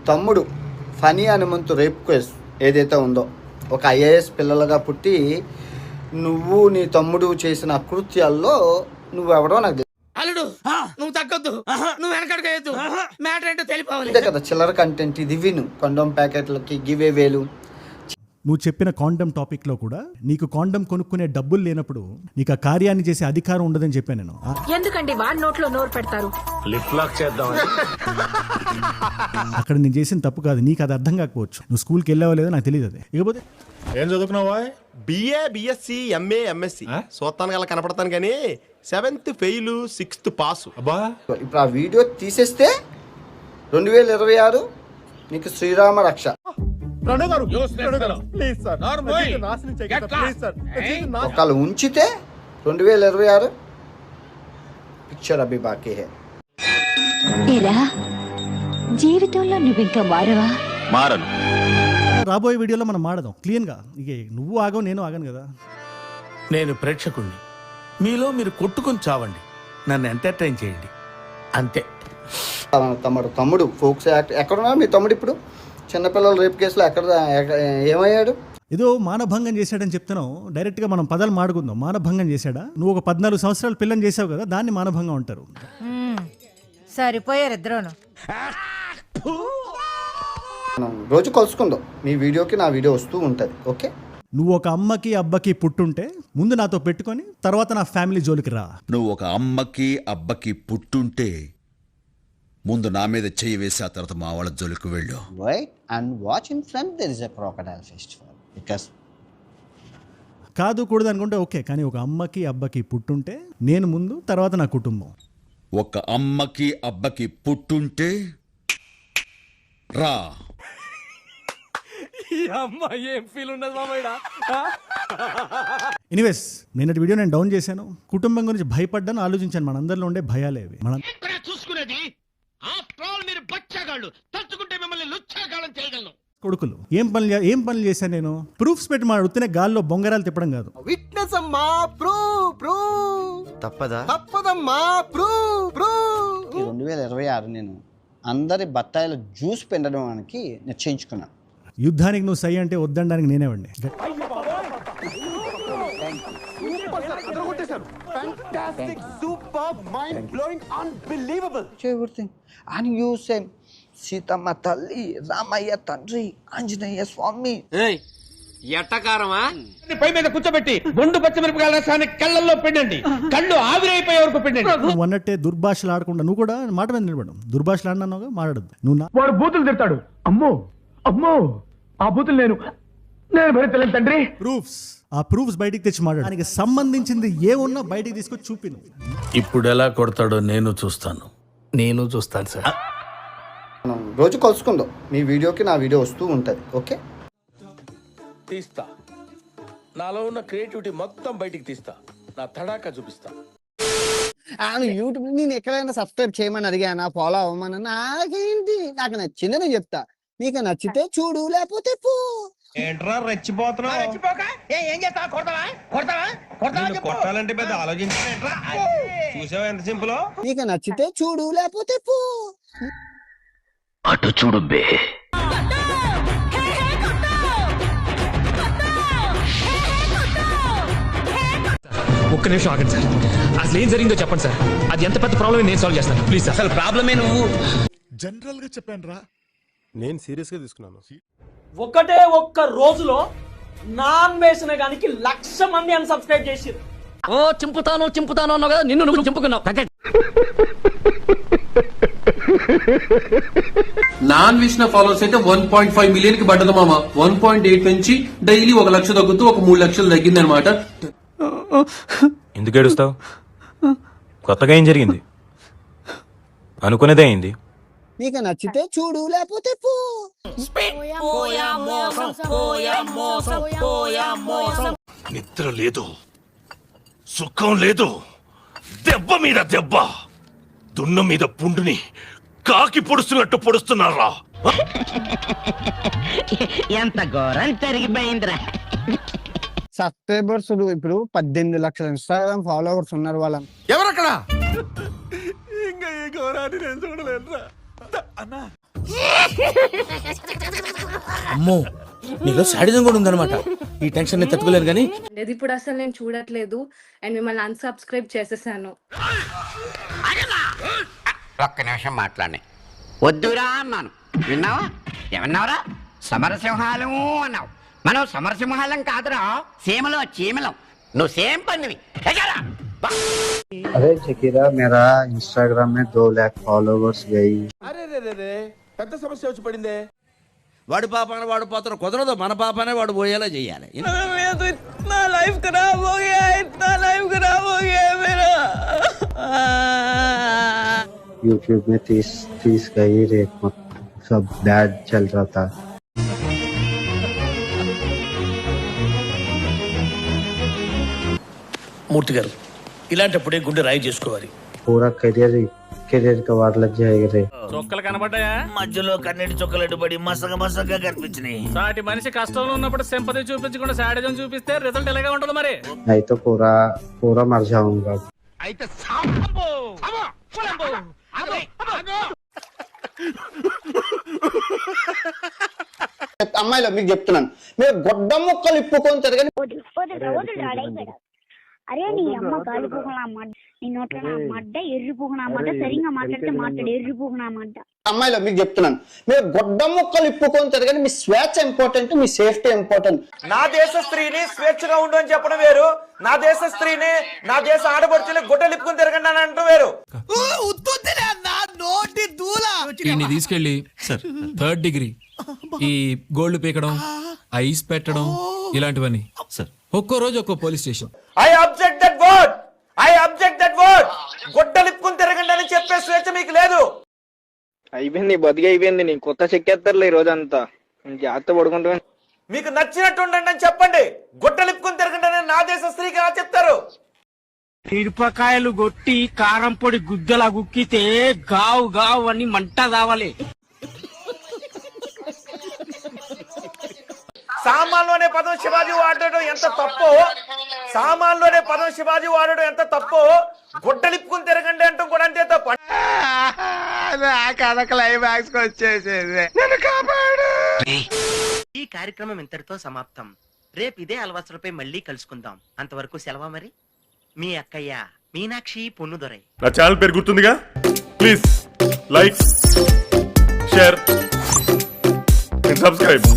తమ్ముడు funny Hanumanthu rape case ఏదైతే ఉందో, ఒక ఐఏఎస్ పిల్లలుగా పుట్టి నువ్వు నీ తమ్ముడు చేసిన కృత్యాల్లో నువ్వెవడో నాకు అల్లుడు నువ్వు తగ్గొద్దు, నువ్వు వెనకడుగు, మ్యాటర్ ఏంటో తెలిపోవాలి. అంతే కదా చిల్లర కంటెంట్ ఇది. విను కొండోమ్ ప్యాకెట్లకి గివే వేలు. నువ్వు చెప్పిన కాండమ్ టాపిక్లో కూడా నీకు కాండమ్ కొనుక్కునే డబ్బులు లేనప్పుడు నీకు ఆ కార్యాన్ని చేసే అధికారం ఉండదని చెప్పాను నేను. ఎందుకండి వాడి నోట్లో నోరు పెడతారు? లిప్ లాక్ చేద్దాం. అక్కడ నేను చేసిన తప్పు కాదు, నీకు అది అర్థం కాకపోవచ్చు. నువ్వు స్కూల్కి వెళ్ళావో లేదో నాకు తెలియదు. అది ఇకపోతే ఏం చదువుకున్నావా? BA, BSc, MA, MSc. చూస్తాను అలా కనపడతాను కానీ 7th ఫెయిల్, 6th పాస్. అబ్బా ఇప్పుడు ఆ వీడియో తీసేస్తే 2026 నీకు శ్రీరామ రక్ష. ఒకళ్ళు ఉంచితే 2026 పిక్చర్ అభి బాకీ హే. జీవితంలో నువ్వు ఇంకా మారవా? మారను. రాబోయే వీడియోలో మనం మాడదాం క్లీన్గా. ఇక నువ్వు ఆగవు, నేను ఆగను కదా. నేను ప్రేక్షకుణ్ణి, మీలో మీరు కొట్టుకొని చావండి, నన్ను ఎంటర్టైన్ చేయండి అంతే. తమ్ముడు ఫోక్స్ యాక్ట్ ఎక్కడున్నా మీ తమ్ముడు? ఇప్పుడు చిన్నపిల్లల రేప్ కేసులో ఏమయ్యాడు? ఏదో మానభంగం చేశాడని చెప్తున్నావు. డైరెక్ట్గా మనం పదాలు మాడుకుందాం. మానభంగం చేశాడా? నువ్వు ఒక 14 సంవత్సరాల పిల్లని చేసావు కదా, దాన్ని మానభంగం అంటారు. సరిపోయారు ఇద్దరును. రోజు కలుసుకుందాం. మీ వీడియోకి నా వీడియో వస్తూ ఉంటుంది. ఓకే, నువ్వు ఒక అమ్మకి అబ్బకి పుట్టుంటే ముందు నాతో పెట్టుకొని తర్వాత నా ఫ్యామిలీ జోలికి రా. నువ్వు ఒక అమ్మకి అబ్బకి పుట్టుంటే ముందు నా మీద చెయ్యి వేసి ఆ తర్వాత మా వాళ్ళ జోలికి వెళ్ళు. Right and watch in front there is a crocodile festival. Because కాదు కూడదు అనుకుంటే ఓకే, కానీ ఒక అమ్మకి అబ్బకి పుట్టుంటే నేను ముందు తర్వాత నా కుటుంబం. ఒక అమ్మకి అబ్బకి పుట్టుంటే రా. ఎనీవేస్, నిన్నటి వీడియో నేను డౌన్ చేశాను. కుటుంబం గురించి భయపడ్డాను, ఆలోచించాను. మనందరిలో ఉండే భయాలేవి. మనం చూసుకునేది మీరు బచ్చాగాళ్ళు, తలుచుకుంటే మిమ్మల్ని లుచ్చాగాళ్ళని చేయగలను. కొడుకులు ఏం పనులు చేశాను నేను? ప్రూఫ్స్ పెట్టి మా ఉత్తినే గాల్లో బొంగరాలు తిప్పడం కాదు. విట్నెస్ అమ్మా, తప్పదమ్మా. 2026 నేను అందరి బత్తాయిల జ్యూస్ పెంచడానికి నిశ్చయించుకున్నాను. యుద్ధానికి నువ్వు సై అంటే వద్దనడానికి నేనేవండి. సీతమ్మ తల్లి, రామయ్య తండ్రి, ఆంజనేయ స్వామి. ఎట్టకారమా? పై మీద కూర్చోబెట్టి గుండు పచ్చిమిరపకాయల రసాన్ని కళ్ళల్లో పెట్టండి, కళ్ళు ఆవిరైపోయే వరకు పెట్టండి. నువ్వు అన్నట్టే దుర్భాషలు ఆడకుండా నువ్వు కూడా మాట మీద నిలబడు. దుర్భాషలు ఆడినావుగా, మాట్లాడద్దు. నువ్వు వాడు బూతులు తిడతాడు. అమ్మో అమ్మో, ఆ బూతులు నేను భరించలేను తండ్రి. ఆ ప్రూఫ్స్ బయటికి తెచ్చి మాట్లాడు. దానికి సంబంధించింది ఏమున్నా బయటికి తీసుకొచ్చి చూపి. నువ్వు ఇప్పుడు ఎలా కొడతాడో నేను చూస్తాను సార్. రోజు కలుసుకుందాం. మీ వీడియోకి నా వీడియో వస్తూ ఉంటుంది. ఓకే, తీస్తా. నాలో ఉన్న క్రియేటివిటీ మొత్తం బయటికి తీస్తా, నా తడాకా చూపిస్తా. యూట్యూబ్ నేను ఎక్కడైనా సబ్స్క్రైబ్ చేయమని అడిగానా, ఫాలో అవ్వమని? నాకేంటి, నాకు నచ్చింది నేను చెప్తా. నీకు నచ్చితే చూడు, లేకపోతే పో. ఏంట్రా రెచ్చిపోతున్నావు? ఏం చేస్తా? కొట్టాలంటే పెద్ద ఆలోచించారా? చూసావా ఎంత సింపుల్? నీకు నచ్చితే చూడు, లేకపోతే పో. అటు చూడు బే. ఒక్క నిమిషం ఆగండి సార్. అసలు ఏం జరిగిందో చెప్పండి సార్. అది ఎంత పెద్ద ప్రాబ్లమ్ నేను సాల్వ్ చేస్తాను ప్లీజ్ సార్. అసలు ప్రాబ్లమే నువ్వు. జనరల్ గా చెప్పాను రా, నేను సీరియస్ గా తీసుకున్నాను. ఒకటే ఒక్క రోజులో నాన్ వేసిన గానికి 1,00,000 మంది అన్సబ్స్క్రైబ్ చేసిరు. ఓ చింపుతాను అన్నావు కదా, నిన్ను నువ్వు చింపుకున్నావు. నాన్ విష్ణ ఫాలోవర్స్ అయితే 1.5 మిలియన్ కి పడ్డది మామ. 1.8 నుంచి డైలీ 1 లక్ష తగ్గుతూ ఒక 3 లక్షలు తగ్గింది అనమాట. ఎందుకు ఏడుస్తావు? కొత్తగా ఏం జరిగింది? అనుకునేదే అయింది. నీకు నచ్చితే చూడు, లేకపోతే పో. నిద్ర లేదు, సుఖం లేదు, దెబ్బ మీద దెబ్బ, దున్న మీద పుండుని కాకి పొడుస్తున్నట్టు పొడుస్తున్నారా? ఎంత ఘోరం జరిగిపోయిందిరా. సబ్స్క్రైబర్స్ ఇప్పుడు 18 లక్షల ఇన్స్టాగ్రామ్ ఫాలోవర్స్ ఉన్నారు. వాళ్ళ ఎవరక్కడ? ఇంకా ఈ ఘోరాన్ని నేను చూడలేనురా అన్నా. అమ్మో నీలో శాడిజం కూడా ఉందన్నమాట. ఈ టెన్షన్ నేను తట్టుకోలేను కానీ ఇది ఇప్పుడు అసలు నేను చూడట్లేదు అండ్ మిమ్మల్ని అన్సబ్స్క్రైబ్ చేసేసాను. ఒక్క నిమిషం మాట్లాడి వద్దురా అన్నాను, విన్నావా? ఏమన్నావురా? సమరసింహాలం అన్నావు. మనం సమరసింహాలం కాదురా, సీమలో చీమలం. నువ్వు సేమ్ పందివి. अरे जकीरा मेरा इंस्टाग्राम में 2 लाख फॉलोवर्स गई. అరే రే పెద్ద సమస్య వచ్చి పడిందే. వాడి పాపాన వాడు పోతారు, కుదరదు. మన పాపానే వాడు పోయేలా చెయ్యాలి. यूट्यूब में 30 गई रेट मत सब बैड चल रहा था. మూర్తి గారు, ఇలాంటప్పుడే గుండె రాయి చేసుకోవాలి. पूरा करियर का वार लग जाएगा रे. చొక్కలు కనబడ్డాయా? మధ్యలో కన్నీటి చుక్కలు అడ్డుపడి మసగగా కనిపించినాయి. సాటి మనిషి కష్టంలో ఉన్నప్పుడు సింపతి చూపించకుండా శాడిజం చూపిస్తే రిజల్ట్ ఎలాగా ఉంటుంది మరి? नहीं तो पूरा मर जाऊंगा. అయితే అమ్మాయిలో మీకు చెప్తున్నాను, మీరు గొడ్డ ముక్కలు ఇప్పుకొని తిరగని. అరే నీ అమ్మ గాలి పూకునా మడ్డ, నీ నోట్లో నా మడ్డ, ఎర్రి పూకునా మడ్డ, సరిగా మాట్లాడితే మాట్లాడు, ఎర్రి పూకునా మడ్డ. అమ్మాయిలో మీకు చెప్తున్నాను, మీరు గొడ్డ ముక్కలు ఇప్పుకొని తిరగని. మీ స్వేచ్ఛ ఇంపార్టెంట్, మీ సేఫ్టీ ఇంపార్టెంట్. నా దేశ స్త్రీని స్వేచ్ఛగా ఉండు అని చెప్పడం వేరు, నా దేశ స్త్రీని, నా దేశ ఆడపడుచుని గుడ్డలిప్పుకుని తిరగండి అని అంటూ వేరు. వీడిని తీసుకెళ్లి 3rd డిగ్రీ ఈ గోల్డ్ పీకడం, ఐస్ పెట్టడం, ఇలాంటివన్నీ ఒక్కో రోజు ఒక్కో police station. I object that word, I object that word. గుడ్డలిప్పుకుని తిరగండి అని చెప్పే స్వేచ్ఛ మీకు లేదు. అయిపోయింది, బతికి అయిపోయింది. నీ కొత్త చెక్కేస్తారులే ఈ రోజంతా. జాగ్రత్త పడుకుంటా. మీకు నచ్చినట్టు ఉండండి అని చెప్పండి. గుడ్డలిప్పుకుని తిరగండి అని నా దేశ స్త్రీకి ఎలా చెప్తారు? మిరపకాయలు కొట్టి కారం పొడి గుద్దలా గుక్కితే గావు గావు అని మంట కావాలి. సామాన్లోనే పదం శివాజీ వాడడం ఎంత తప్పో, సామాన్లోనే పదం శివాజీ వాడడం ఎంత తప్పో, గుడ్డలిప్పుకుని తిరగండి అంటూ కూడా అంతే తప్ప. క్లైమాక్స్ వచ్చేసేది. ఈ కార్యక్రమం ఇంతటితో సమాప్తం. రేపు ఇదే అలవాసులపై మళ్ళీ కలుసుకుందాం. అంతవరకు సెలవా మరి. మీ అక్కయ్య మీనాక్షి పొన్నుదొరై. నా ఛానల్ పేరు గుర్తుందిగా? Please like, share and subscribe.